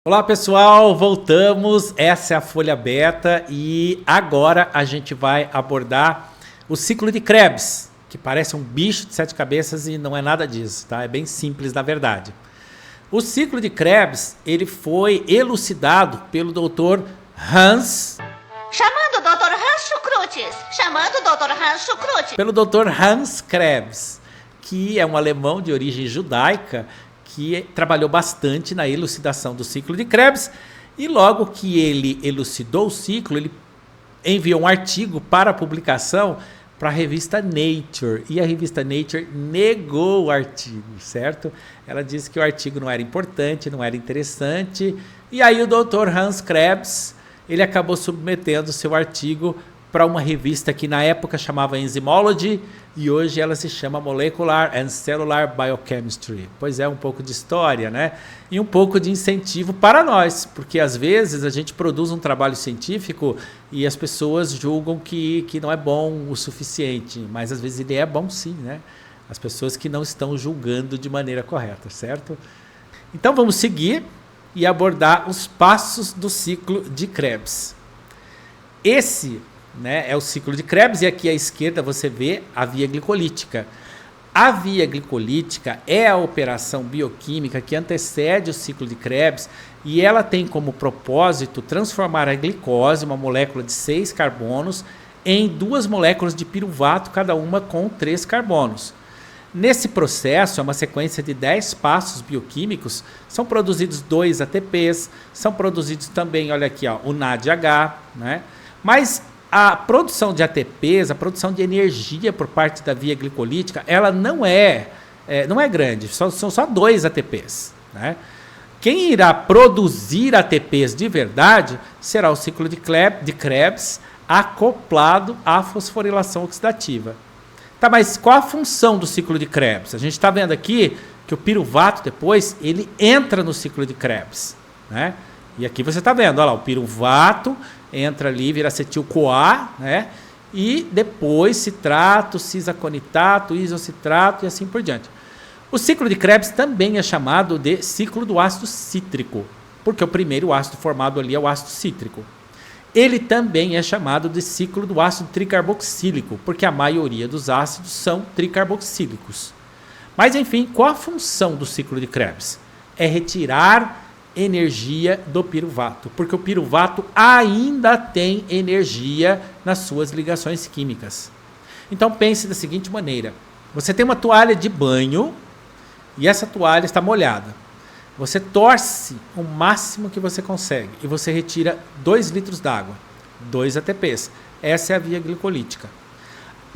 Olá pessoal, voltamos, essa é a folha beta e agora a gente vai abordar o ciclo de Krebs, que parece um bicho de 7 cabeças e não é nada disso, tá? É bem simples na verdade. O ciclo de Krebs, ele foi elucidado pelo Dr. Hans... Chamando o Dr. Hans Schukrutz! Chamando o Dr. Hans Schukrutz! Pelo Dr. Hans Krebs, que é um alemão de origem judaica, que trabalhou bastante na elucidação do ciclo de Krebs, e logo que ele elucidou o ciclo, ele enviou um artigo para publicação para a revista Nature, e a revista Nature negou o artigo, certo? Ela disse que o artigo não era importante, não era interessante, e aí o Dr. Hans Krebs, ele acabou submetendo seu artigo para uma revista que na época chamava Enzymology e hoje ela se chama Molecular and Cellular Biochemistry. Pois é, um pouco de história, né? E um pouco de incentivo para nós, porque às vezes a gente produz um trabalho científico e as pessoas julgam que não é bom o suficiente, mas às vezes ele é bom sim, né? As pessoas que não estão julgando de maneira correta, certo? Então vamos seguir e abordar os passos do ciclo de Krebs. Esse é o ciclo de Krebs, e aqui à esquerda você vê a via glicolítica. A via glicolítica é a operação bioquímica que antecede o ciclo de Krebs e ela tem como propósito transformar a glicose, uma molécula de 6 carbonos, em 2 moléculas de piruvato, cada uma com 3 carbonos. Nesse processo, é uma sequência de 10 passos bioquímicos, são produzidos 2 ATPs, são produzidos também, olha aqui, ó, o NADH, né? Mas a produção de ATPs, a produção de energia por parte da via glicolítica, ela não é grande, são só 2 ATPs. Né? Quem irá produzir ATPs de verdade será o ciclo de Krebs acoplado à fosforilação oxidativa. Tá, mas qual a função do ciclo de Krebs? A gente está vendo aqui que o piruvato depois ele entra no ciclo de Krebs. Né? E aqui você está vendo, olha lá, o piruvato entra ali, vira acetil-CoA, né? E depois citrato, cisaconitato, isocitrato e assim por diante. O ciclo de Krebs também é chamado de ciclo do ácido cítrico, porque o primeiro ácido formado ali é o ácido cítrico. Ele também é chamado de ciclo do ácido tricarboxílico, porque a maioria dos ácidos são tricarboxílicos. Mas enfim, qual a função do ciclo de Krebs? É retirar energia do piruvato, porque o piruvato ainda tem energia nas suas ligações químicas. Então pense da seguinte maneira: você tem uma toalha de banho e essa toalha está molhada. Você torce o máximo que você consegue e você retira 2 litros d'água, 2 ATPs. Essa é a via glicolítica.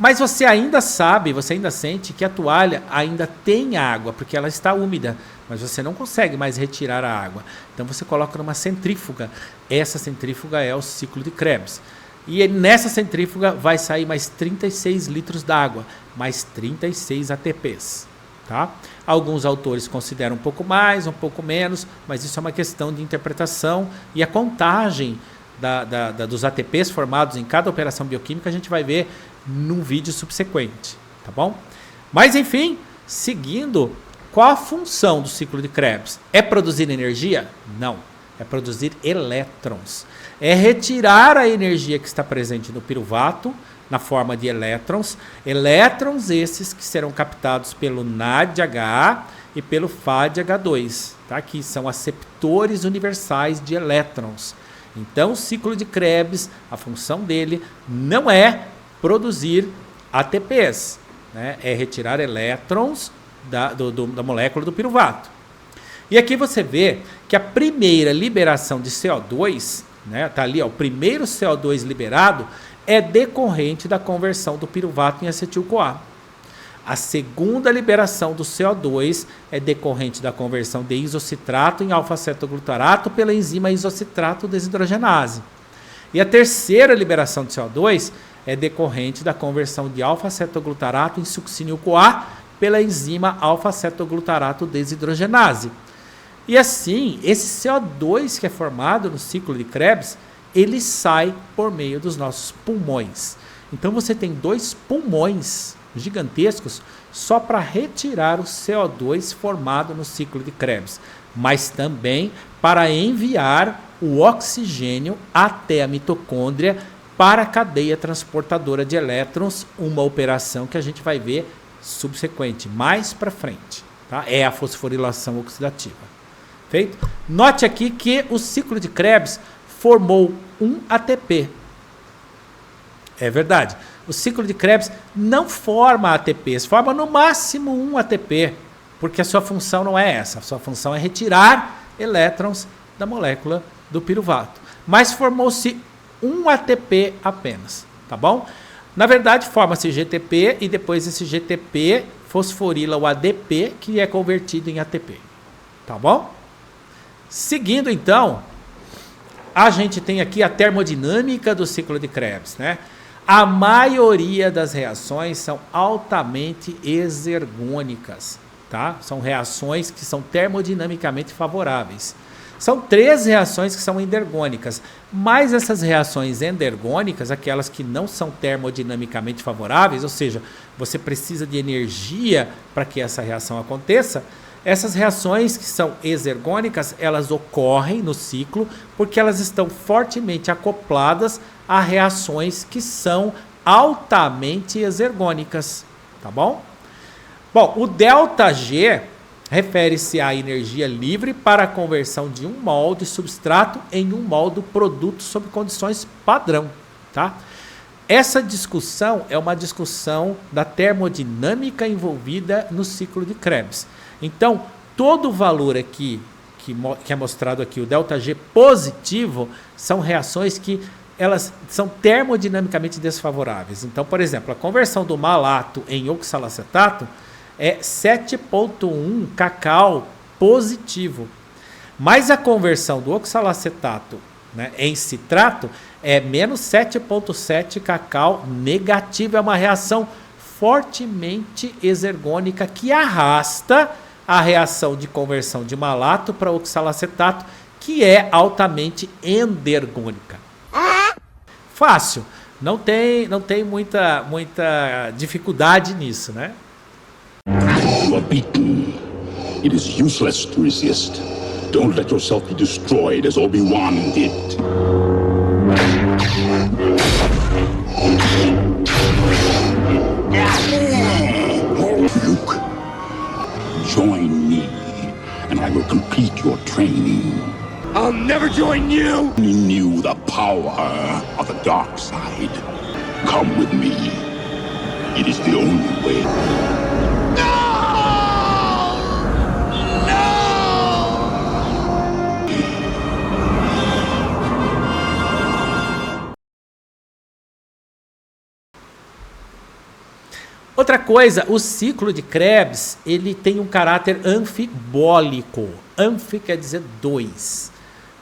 Mas você ainda sabe, você ainda sente que a toalha ainda tem água, porque ela está úmida, mas você não consegue mais retirar a água. Então você coloca numa centrífuga. Essa centrífuga é o ciclo de Krebs. E nessa centrífuga vai sair mais 36 litros d'água, mais 36 ATPs. Tá? Alguns autores consideram um pouco mais, um pouco menos, mas isso é uma questão de interpretação e a contagem dos ATPs formados em cada operação bioquímica a gente vai ver num vídeo subsequente, tá bom? Mas enfim, seguindo, qual a função do ciclo de Krebs? É produzir energia? Não, é produzir elétrons. É retirar a energia que está presente no piruvato na forma de elétrons, elétrons esses que serão captados pelo NADH e pelo FADH2, tá? Que são aceptores universais de elétrons. Então o ciclo de Krebs, a função dele não é produzir ATPs, né? É retirar elétrons da molécula do piruvato. E aqui você vê que a primeira liberação de CO2, né? Tá ali, ó, o primeiro CO2 liberado é decorrente da conversão do piruvato em acetil-CoA. A segunda liberação do CO2 é decorrente da conversão de isocitrato em alfa-cetoglutarato pela enzima isocitrato desidrogenase. E a terceira liberação de CO2 é decorrente da conversão de alfa-cetoglutarato em succinil-CoA pela enzima alfa-cetoglutarato desidrogenase. E assim, esse CO2 que é formado no ciclo de Krebs, ele sai por meio dos nossos pulmões. Então você tem 2 pulmões gigantescos só para retirar o CO2 formado no ciclo de Krebs, mas também para enviar o oxigênio até a mitocôndria para a cadeia transportadora de elétrons, uma operação que a gente vai ver subsequente, mais para frente. Tá? É a fosforilação oxidativa. Feito? Note aqui que o ciclo de Krebs formou um ATP. É verdade. O ciclo de Krebs não forma ATPs, forma no máximo um ATP, porque a sua função não é essa. A sua função é retirar elétrons da molécula do piruvato. Mas formou-se um ATP apenas, tá bom? Na verdade, forma-se GTP e depois esse GTP fosforila o ADP, que é convertido em ATP, tá bom? Seguindo, então, a gente tem aqui a termodinâmica do ciclo de Krebs, né? A maioria das reações são altamente exergônicas, tá? São reações que são termodinamicamente favoráveis. São 3 reações que são endergônicas, mas essas reações endergônicas, aquelas que não são termodinamicamente favoráveis, ou seja, você precisa de energia para que essa reação aconteça, essas reações que são exergônicas, elas ocorrem no ciclo porque elas estão fortemente acopladas a reações que são altamente exergônicas, tá bom? Bom, o ΔG refere-se à energia livre para a conversão de 1 mol de substrato em 1 mol do produto sob condições padrão, tá? Essa discussão é uma discussão da termodinâmica envolvida no ciclo de Krebs. Então, todo o valor aqui, que é mostrado aqui, o ΔG positivo, são reações que elas são termodinamicamente desfavoráveis. Então, por exemplo, a conversão do malato em oxalacetato é 7,1 kcal positivo. Mas a conversão do oxalacetato, né, em citrato é menos 7,7 kcal negativo. É uma reação fortemente exergônica que arrasta a reação de conversão de malato para oxalacetato, que é altamente endergônica. Fácil. Não tem muita dificuldade nisso, né? You are beaten. It is useless to resist. Don't let yourself be destroyed as Obi-Wan did. Luke, join me, and I will complete your training. I'll never join you! You knew the power of the dark side. Come with me. It is the only way. Outra coisa, o ciclo de Krebs, ele tem um caráter anfibólico. Anfi quer dizer 2.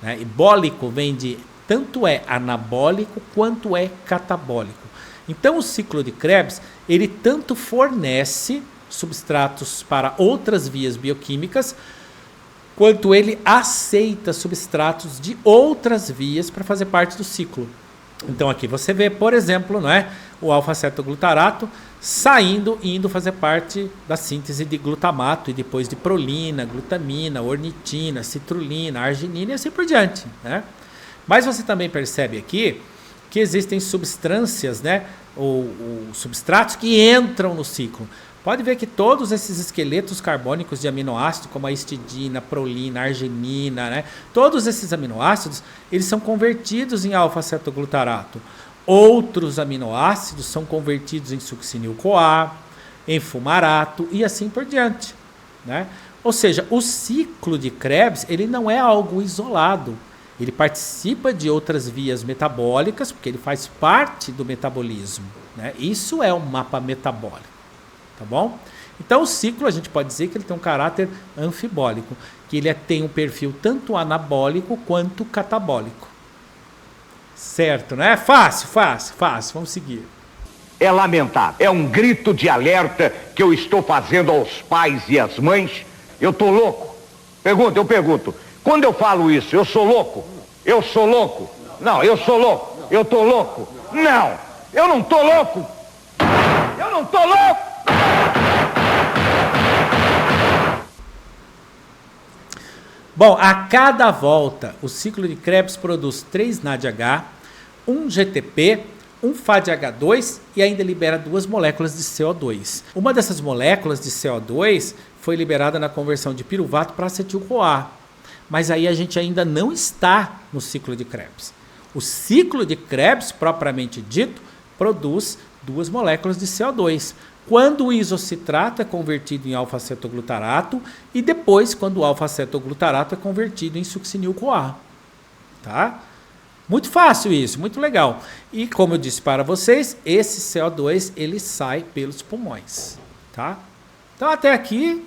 Né? E bólico vem de tanto é anabólico quanto é catabólico. Então o ciclo de Krebs, ele tanto fornece substratos para outras vias bioquímicas, quanto ele aceita substratos de outras vias para fazer parte do ciclo. Então aqui você vê, por exemplo, não é, o alfa-cetoglutarato saindo e indo fazer parte da síntese de glutamato e depois de prolina, glutamina, ornitina, citrulina, arginina e assim por diante, né? Mas você também percebe aqui que existem substâncias, né, ou substratos que entram no ciclo. Pode ver que todos esses esqueletos carbônicos de aminoácido, como a histidina, prolina, arginina, né, todos esses aminoácidos, eles são convertidos em alfa-cetoglutarato. Outros aminoácidos são convertidos em succinil-CoA, em fumarato e assim por diante, né? Ou seja, o ciclo de Krebs, ele não é algo isolado. Ele participa de outras vias metabólicas, porque ele faz parte do metabolismo, né? Isso é um mapa metabólico, tá bom? Então o ciclo, a gente pode dizer que ele tem um caráter anfibólico, que ele tem um perfil tanto anabólico quanto catabólico. Certo, né? Fácil. Vamos seguir. É lamentável. É um grito de alerta que eu estou fazendo aos pais e às mães. Eu tô louco? Eu pergunto. Quando eu falo isso, eu sou louco? Eu sou louco? Não, eu sou louco. Eu tô louco? Não, eu não tô louco. Eu não tô louco. Bom, a cada volta, o ciclo de Krebs produz 3 NADH, 1 GTP, um FADH2 e ainda libera 2 moléculas de CO2. Uma dessas moléculas de CO2 foi liberada na conversão de piruvato para acetil-CoA. Mas aí a gente ainda não está no ciclo de Krebs. O ciclo de Krebs, propriamente dito, produz 2 moléculas de CO2. Quando o isocitrato é convertido em alfa-cetoglutarato e depois quando o alfa-cetoglutarato é convertido em succinil-CoA. Tá? Muito fácil isso, muito legal. E como eu disse para vocês, esse CO2 ele sai pelos pulmões, tá? Então até aqui,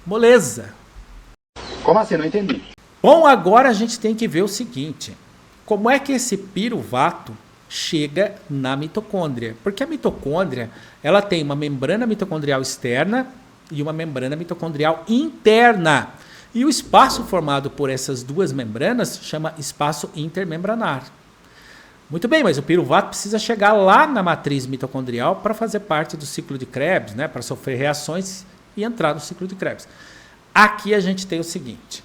moleza. Como assim? Não entendi. Bom, agora a gente tem que ver o seguinte, como é que esse piruvato chega na mitocôndria? Porque a mitocôndria, ela tem uma membrana mitocondrial externa e uma membrana mitocondrial interna. E o espaço formado por essas 2 membranas chama espaço intermembranar. Muito bem, mas o piruvato precisa chegar lá na matriz mitocondrial para fazer parte do ciclo de Krebs, né, para sofrer reações e entrar no ciclo de Krebs. Aqui a gente tem o seguinte,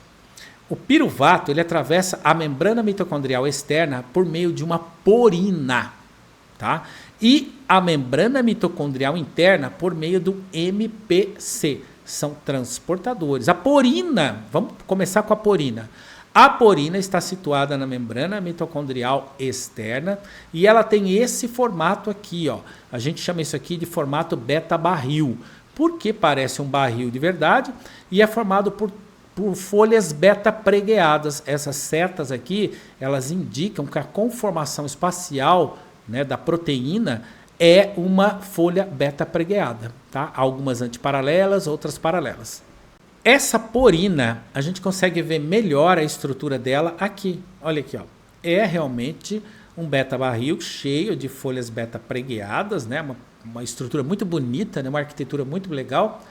o piruvato ele atravessa a membrana mitocondrial externa por meio de uma porina, tá? E a membrana mitocondrial interna por meio do MPC. São transportadores. A porina, vamos começar com a porina. A porina está situada na membrana mitocondrial externa e ela tem esse formato aqui, ó. A gente chama isso aqui de formato beta-barril, porque parece um barril de verdade e é formado por folhas beta-pregueadas. Essas setas aqui, elas indicam que a conformação espacial, né, da proteína é uma folha beta-pregueada, tá? Algumas antiparalelas, outras paralelas. Essa porina, a gente consegue ver melhor a estrutura dela aqui. Olha aqui, ó. É realmente um beta-barril cheio de folhas beta-pregueadas, né? Uma estrutura muito bonita, né? Uma arquitetura muito legal.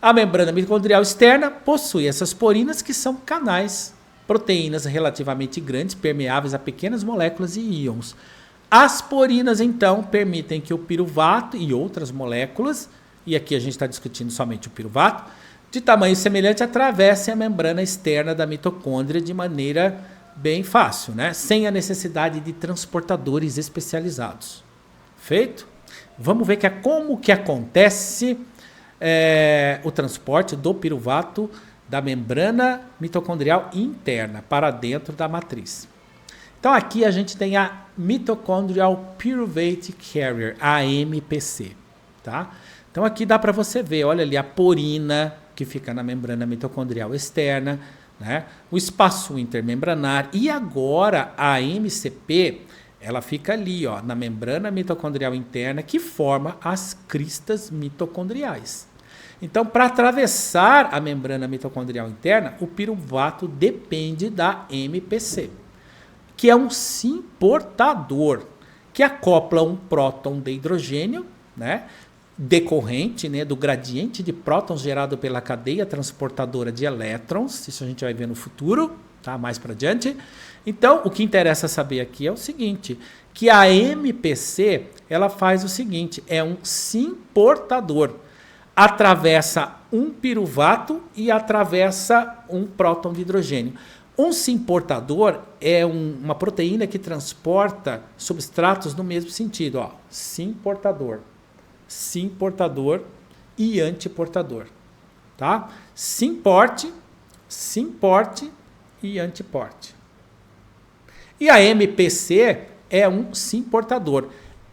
A membrana mitocondrial externa possui essas porinas que são canais, proteínas relativamente grandes, permeáveis a pequenas moléculas e íons. As porinas, então, permitem que o piruvato e outras moléculas, e aqui a gente está discutindo somente o piruvato, de tamanho semelhante, atravessem a membrana externa da mitocôndria de maneira bem fácil, né? Sem a necessidade de transportadores especializados. Feito? Vamos ver como que acontece o transporte do piruvato da membrana mitocondrial interna para dentro da matriz. Então aqui a gente tem a Mitochondrial Pyruvate Carrier, a MPC, tá? Então aqui dá para você ver, olha ali a porina que fica na membrana mitocondrial externa, né? O espaço intermembranar e agora a MCP, ela fica ali, ó, na membrana mitocondrial interna que forma as cristas mitocondriais. Então, para atravessar a membrana mitocondrial interna, o piruvato depende da MPC, que é um simportador, que acopla um próton de hidrogênio, né, decorrente, né, do gradiente de prótons gerado pela cadeia transportadora de elétrons. Isso a gente vai ver no futuro, tá, mais para adiante. Então, o que interessa saber aqui é o seguinte, que a MPC, ela faz o seguinte, é um simportador, atravessa um piruvato e atravessa um próton de hidrogênio. Um simportador é uma proteína que transporta substratos no mesmo sentido, ó, simportador e antiportador, tá? Simporte e antiporte. E a MPC é um simportador.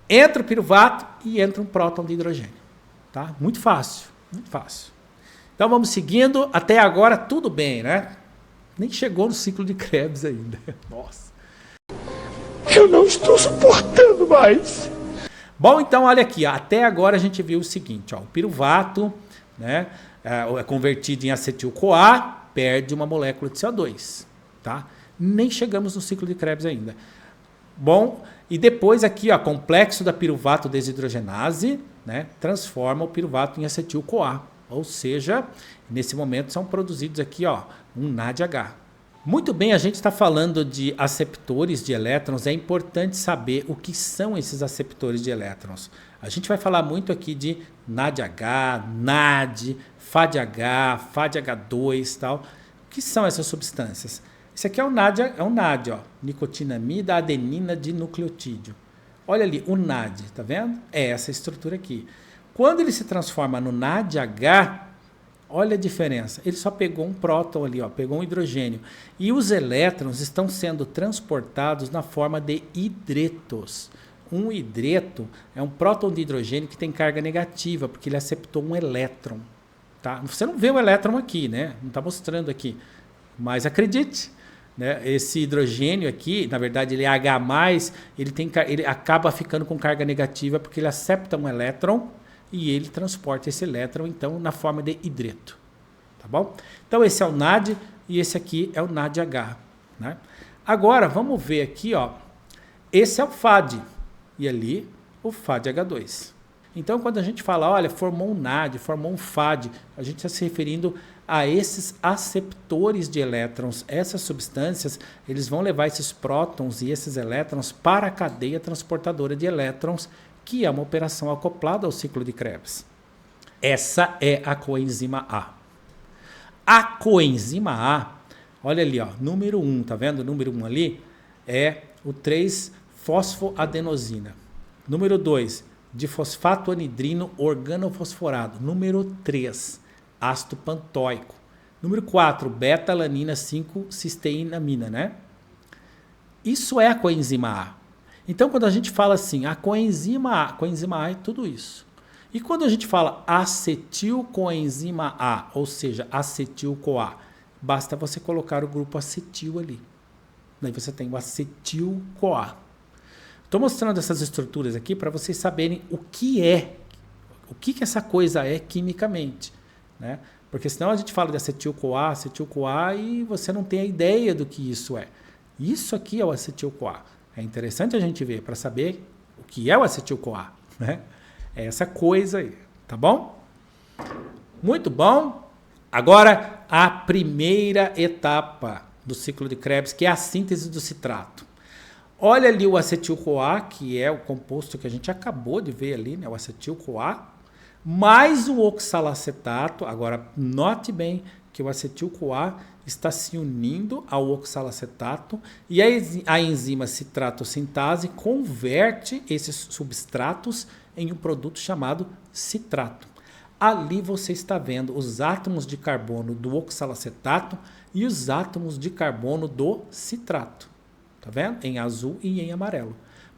Entra o piruvato e entra um próton de hidrogênio, tá? Muito fácil, muito fácil. Então vamos seguindo, até agora tudo bem, né? Nem chegou no ciclo de Krebs ainda. Nossa. Eu não estou suportando mais. Bom, então olha aqui, ó, até agora a gente viu o seguinte, ó, o piruvato, né, é convertido em acetil-CoA, perde uma molécula de CO2, tá? Nem chegamos no ciclo de Krebs ainda. Bom, e depois aqui, ó, complexo da piruvato desidrogenase, né, transforma o piruvato em acetil-CoA, ou seja, nesse momento são produzidos aqui, ó, um NADH. Muito bem, a gente está falando de aceptores de elétrons, é importante saber o que são esses aceptores de elétrons. A gente vai falar muito aqui de NADH, NAD, FADH, FADH2 e tal. O que são essas substâncias? Esse aqui é o NAD, ó, nicotinamida, adenina dinucleotídeo. Olha ali, o NAD, tá vendo? É essa estrutura aqui. Quando ele se transforma no NADH, olha a diferença. Ele só pegou um próton ali, ó, pegou um hidrogênio. E os elétrons estão sendo transportados na forma de hidretos. Um hidreto é um próton de hidrogênio que tem carga negativa, porque ele aceptou um elétron. Tá? Você não vê o elétron aqui, né? Não está mostrando aqui. Mas acredite, né? Esse hidrogênio aqui, na verdade ele é H+, ele acaba ficando com carga negativa porque ele acepta um elétron e ele transporta esse elétron, então, na forma de hidreto. Tá bom? Então, esse é o NAD e esse aqui é o NADH. Né? Agora, vamos ver aqui, ó. Esse é o FAD e ali o FADH2. Então, quando a gente fala, olha, formou um NAD, formou um FAD, a gente está se referindo a esses aceptores de elétrons. Essas substâncias, eles vão levar esses prótons e esses elétrons para a cadeia transportadora de elétrons, que é uma operação acoplada ao ciclo de Krebs. Essa é a coenzima A. A coenzima A, olha ali, ó, número 1, tá vendo? O número 1 ali é o 3-fosfoadenosina. Número 2, difosfato anidrino organofosforado. Número 3, ácido pantóico. Número 4, beta-alanina 5-cisteinamina, né? Isso é a coenzima A. Então, quando a gente fala assim, a coenzima A é tudo isso. E quando a gente fala acetilcoenzima A, ou seja, acetil-CoA, basta você colocar o grupo acetil ali. Daí você tem o acetil-CoA. Estou mostrando essas estruturas aqui para vocês saberem o que essa coisa é quimicamente, né? Porque senão a gente fala de acetil-CoA e você não tem a ideia do que isso é. Isso aqui é o acetil-CoA. É interessante a gente ver para saber o que é o acetil-CoA, né? É essa coisa aí, tá bom? Muito bom. Agora, a primeira etapa do ciclo de Krebs, que é a síntese do citrato. Olha ali o acetil-CoA, que é o composto que a gente acabou de ver ali, né? O acetil-CoA, mais o oxalacetato. Agora, note bem que o acetil-CoA está se unindo ao oxalacetato e a enzima citrato-sintase converte esses substratos em um produto chamado citrato. Ali você está vendo os átomos de carbono do oxalacetato e os átomos de carbono do citrato. Tá vendo? Em azul e em amarelo.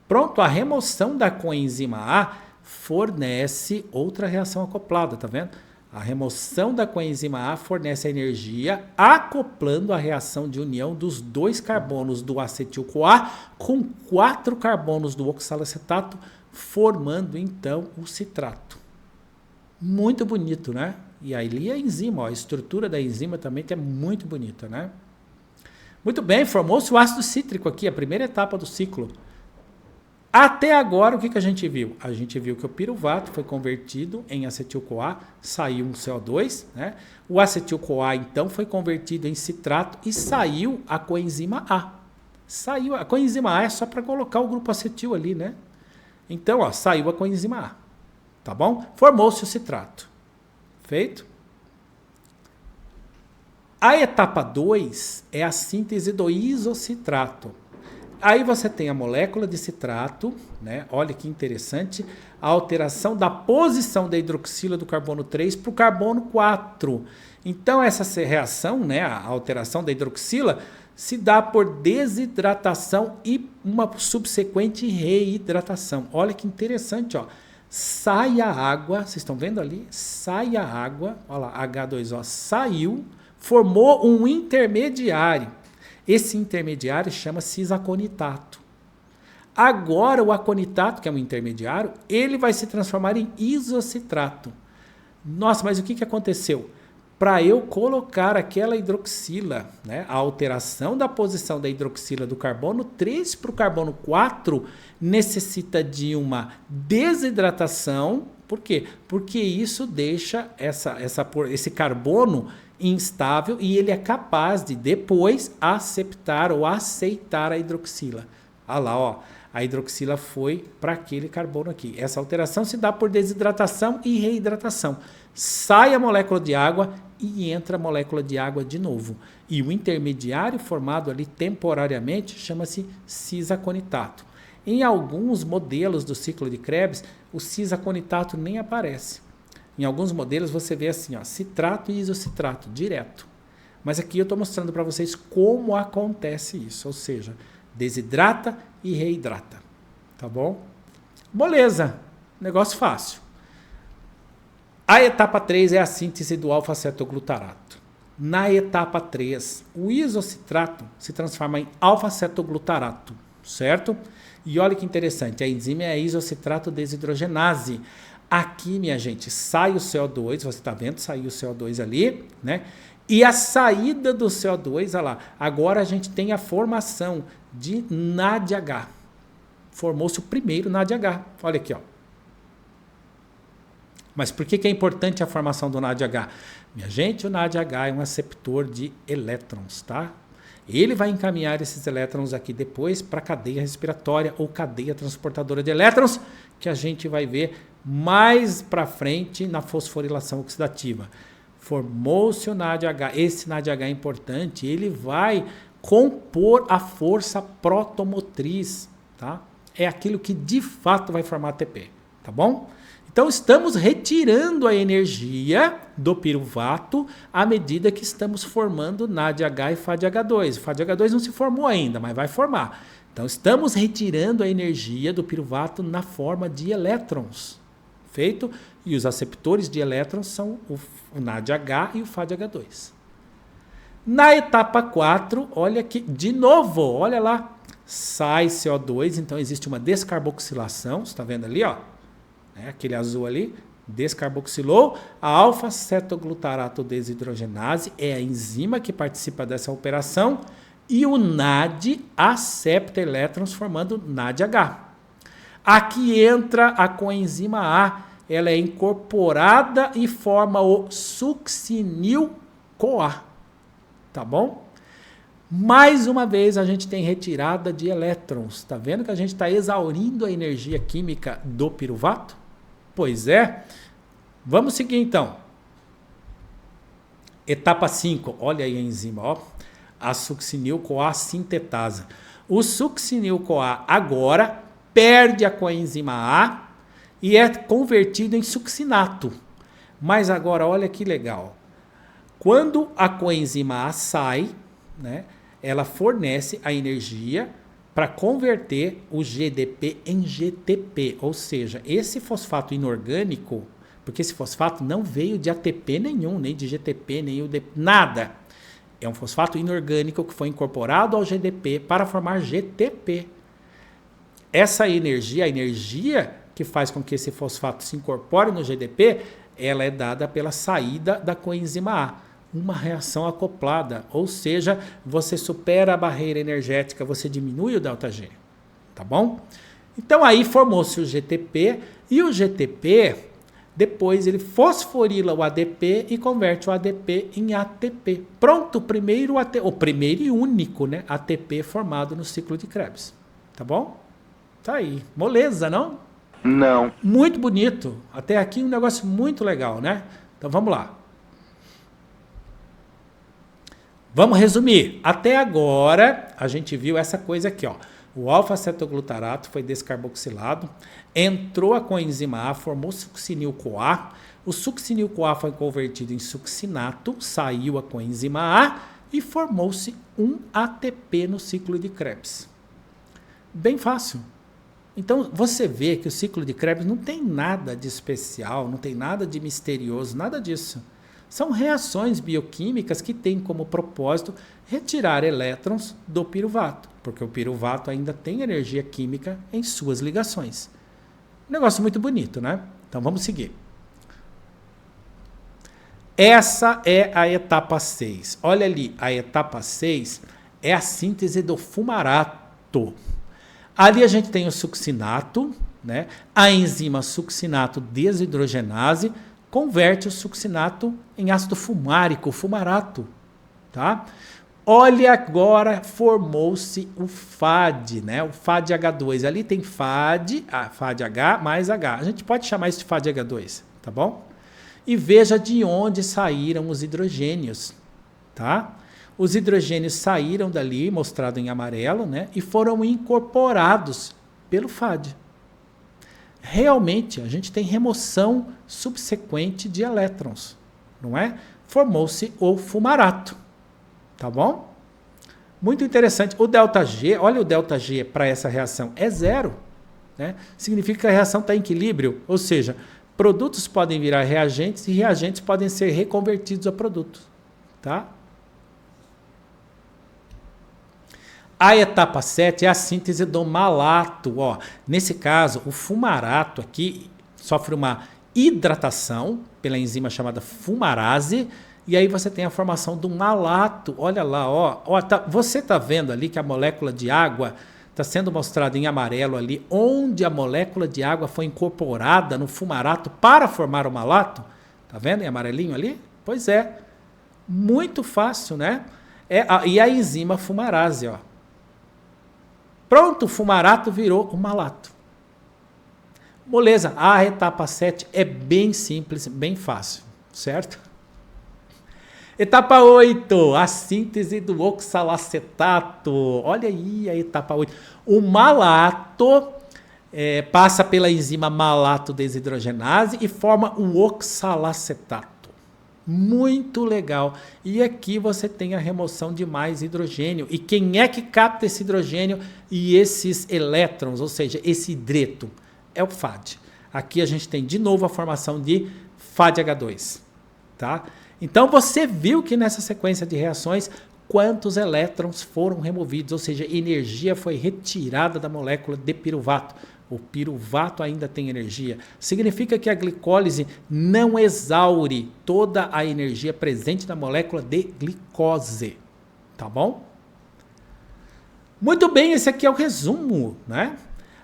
Pronto, a remoção da coenzima A fornece outra reação acoplada, tá vendo? A remoção da coenzima A fornece a energia acoplando a reação de união dos 2 carbonos do acetil-CoA com 4 carbonos do oxalacetato, formando então o citrato. Muito bonito, né? E aí a enzima, ó, a estrutura da enzima também que é muito bonita, né? Muito bem, formou-se o ácido cítrico aqui, a primeira etapa do ciclo. Até agora, o que a gente viu? A gente viu que o piruvato foi convertido em acetil-CoA, saiu um CO2, né? O acetil-CoA, então, foi convertido em citrato e saiu a coenzima A. Saiu a coenzima A é só para colocar o grupo acetil ali, né? Então, ó, saiu a coenzima A, tá bom? Formou-se o citrato. Feito? A etapa 2 é a síntese do isocitrato. Aí você tem a molécula de citrato, né? Olha que interessante, a alteração da posição da hidroxila do carbono 3 para o carbono 4. Então, essa reação, né, a alteração da hidroxila, se dá por desidratação e uma subsequente reidratação. Olha que interessante, ó. Sai a água, vocês estão vendo ali? Sai a água, olha lá, H2O, saiu, formou um intermediário. Esse intermediário chama-se isaconitato. Agora, o aconitato, que é um intermediário, ele vai se transformar em isocitrato. Nossa, mas o que aconteceu? Para eu colocar aquela hidroxila, né, a alteração da posição da hidroxila do carbono 3 para o carbono 4 necessita de uma desidratação. Por quê? Porque isso deixa esse carbono instável e ele é capaz de depois aceptar ou aceitar a hidroxila. Olha lá, ó. A hidroxila foi para aquele carbono aqui. Essa alteração se dá por desidratação e reidratação. Sai a molécula de água e entra a molécula de água de novo. E o intermediário formado ali temporariamente chama-se cisaconitato. Em alguns modelos do ciclo de Krebs, o cisaconitato nem aparece. Em alguns modelos você vê assim, ó, citrato e isocitrato, direto. Mas aqui eu estou mostrando para vocês como acontece isso, ou seja, desidrata e reidrata, tá bom? Moleza, negócio fácil. A etapa 3 é a síntese do alfa-cetoglutarato. Na etapa 3, o isocitrato se transforma em alfa-cetoglutarato, certo? E olha que interessante, a enzima é a isocitrato desidrogenase. Aqui, minha gente, sai o CO2, você está vendo, saiu o CO2 ali, né? E a saída do CO2, olha lá, agora a gente tem a formação de NADH. Formou-se o primeiro NADH, olha aqui, ó. Mas por que é importante a formação do NADH? Minha gente, o NADH é um aceptor de elétrons, tá? Ele vai encaminhar esses elétrons aqui depois para a cadeia respiratória ou cadeia transportadora de elétrons, que a gente vai ver mais para frente na fosforilação oxidativa. Formou-se o NADH, esse NADH é importante, ele vai compor a força protomotriz, tá? É aquilo que de fato vai formar ATP, tá bom? Então estamos retirando a energia do piruvato à medida que estamos formando NADH e FADH2. O FADH2 não se formou ainda, mas vai formar. Então estamos retirando a energia do piruvato na forma de elétrons. Feito? E os aceptores de elétrons são o NADH e o FADH2. Na etapa 4, olha aqui, de novo, olha lá, sai CO2, então existe uma descarboxilação, você está vendo ali, ó, aquele azul ali, descarboxilou, a alfa-cetoglutarato desidrogenase é a enzima que participa dessa operação, e o NAD acepta elétrons formando NADH. Aqui entra a coenzima A, ela é incorporada e forma o succinil-CoA, tá bom? Mais uma vez a gente tem retirada de elétrons, tá vendo que a gente está exaurindo a energia química do piruvato? Pois é. Vamos seguir então. Etapa 5, olha aí a enzima, ó, a succinil-CoA sintetasa. O succinil-CoA agora perde a coenzima A e é convertido em succinato. Mas agora, olha que legal. Quando a coenzima A sai, né, ela fornece a energia para converter o GDP em GTP. Ou seja, esse fosfato inorgânico, porque esse fosfato não veio de ATP nenhum, nem de GTP, nem UDP, nada. É um fosfato inorgânico que foi incorporado ao GDP para formar GTP. Essa energia, a energia que faz com que esse fosfato se incorpore no GDP, ela é dada pela saída da coenzima A. Uma reação acoplada, ou seja, você supera a barreira energética, você diminui o ΔG, tá bom? Então aí formou-se o GTP, e o GTP, depois ele fosforila o ADP e converte o ADP em ATP. Pronto, o primeiro e único, né, ATP formado no ciclo de Krebs, tá bom? Tá aí, moleza, não? Não. Muito bonito, até aqui um negócio muito legal, né? Então vamos lá. Vamos resumir. Até agora, a gente viu essa coisa aqui, ó. O alfa-cetoglutarato foi descarboxilado, entrou a coenzima A, formou succinil-CoA. O succinil-CoA foi convertido em succinato, saiu a coenzima A e formou-se um ATP no ciclo de Krebs. Bem fácil. Então, você vê que o ciclo de Krebs não tem nada de especial, não tem nada de misterioso, nada disso. São reações bioquímicas que têm como propósito retirar elétrons do piruvato, porque o piruvato ainda tem energia química em suas ligações. Um negócio muito bonito, né? Então vamos seguir. Essa é a etapa 6. Olha ali, a etapa 6 é a síntese do fumarato. Ali a gente tem o succinato, né? A enzima succinato desidrogenase converte o succinato em ácido fumárico, fumarato, tá? Olha agora, formou-se o FAD, né? O FADH2. Ali tem FAD, FADH mais H. A gente pode chamar isso de FADH2, tá bom? E veja de onde saíram os hidrogênios, tá? Os hidrogênios saíram dali, mostrado em amarelo, né? E foram incorporados pelo FAD. Realmente, a gente tem remoção subsequente de elétrons, não é? Formou-se o fumarato, tá bom? Muito interessante. O ΔG, olha o ΔG para essa reação, é zero, né? Significa que a reação está em equilíbrio, ou seja, produtos podem virar reagentes e reagentes podem ser reconvertidos a produtos, tá? A etapa 7 é a síntese do malato. Ó. Nesse caso, o fumarato aqui sofre uma hidratação pela enzima chamada fumarase, e aí você tem a formação do malato. Olha lá, ó, você está vendo ali que a molécula de água está sendo mostrada em amarelo ali, onde a molécula de água foi incorporada no fumarato para formar o malato. Está vendo em amarelinho ali? Pois é, muito fácil, né? E a enzima fumarase, ó. Pronto, o fumarato virou o malato. Moleza, a etapa 7 é bem simples, bem fácil, certo? Etapa 8, a síntese do oxalacetato. Olha aí a etapa 8. O malato passa pela enzima malato desidrogenase e forma o oxalacetato. Muito legal. E aqui você tem a remoção de mais hidrogênio. E quem é que capta esse hidrogênio e esses elétrons, ou seja, esse hidreto? É o FAD. Aqui a gente tem de novo a formação de FADH2. Tá? Então você viu que nessa sequência de reações, quantos elétrons foram removidos, ou seja, energia foi retirada da molécula de piruvato. O piruvato ainda tem energia. Significa que a glicólise não exaure toda a energia presente na molécula de glicose. Tá bom? Muito bem, esse aqui é o resumo, né?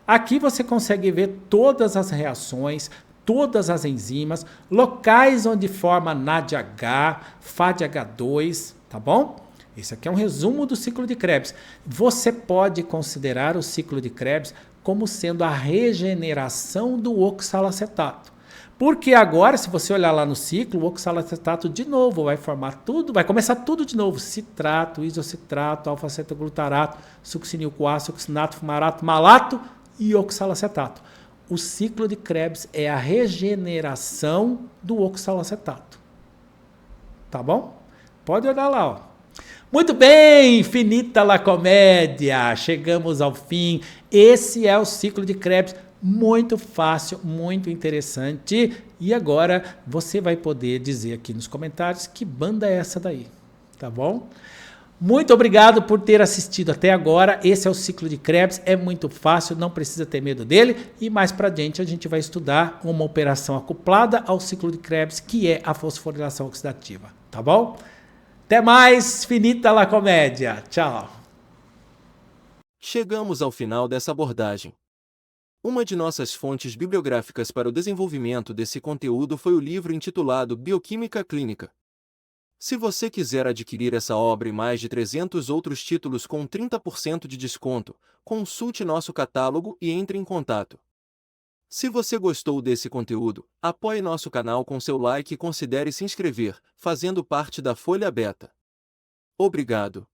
Aqui você consegue ver todas as reações, todas as enzimas, locais onde forma NADH, FADH2, tá bom? Esse aqui é um resumo do ciclo de Krebs. Você pode considerar o ciclo de Krebs como sendo a regeneração do oxalacetato. Porque agora, se você olhar lá no ciclo, o oxalacetato de novo vai formar tudo, vai começar tudo de novo. Citrato, isocitrato, alfa-cetoglutarato, succinil-CoA, succinato, fumarato, malato e oxalacetato. O ciclo de Krebs é a regeneração do oxalacetato. Tá bom? Pode olhar lá, ó. Muito bem, finita la comédia, chegamos ao fim. Esse é o ciclo de Krebs, muito fácil, muito interessante. E agora você vai poder dizer aqui nos comentários que banda é essa daí, tá bom? Muito obrigado por ter assistido até agora. Esse é o ciclo de Krebs, é muito fácil, não precisa ter medo dele. E mais pra diante a gente vai estudar uma operação acoplada ao ciclo de Krebs, que é a fosforilação oxidativa, tá bom? Até mais, finita la comédia. Tchau. Chegamos ao final dessa abordagem. Uma de nossas fontes bibliográficas para o desenvolvimento desse conteúdo foi o livro intitulado Bioquímica Clínica. Se você quiser adquirir essa obra e mais de 300 outros títulos com 30% de desconto, consulte nosso catálogo e entre em contato. Se você gostou desse conteúdo, apoie nosso canal com seu like e considere se inscrever, fazendo parte da Folha Beta. Obrigado.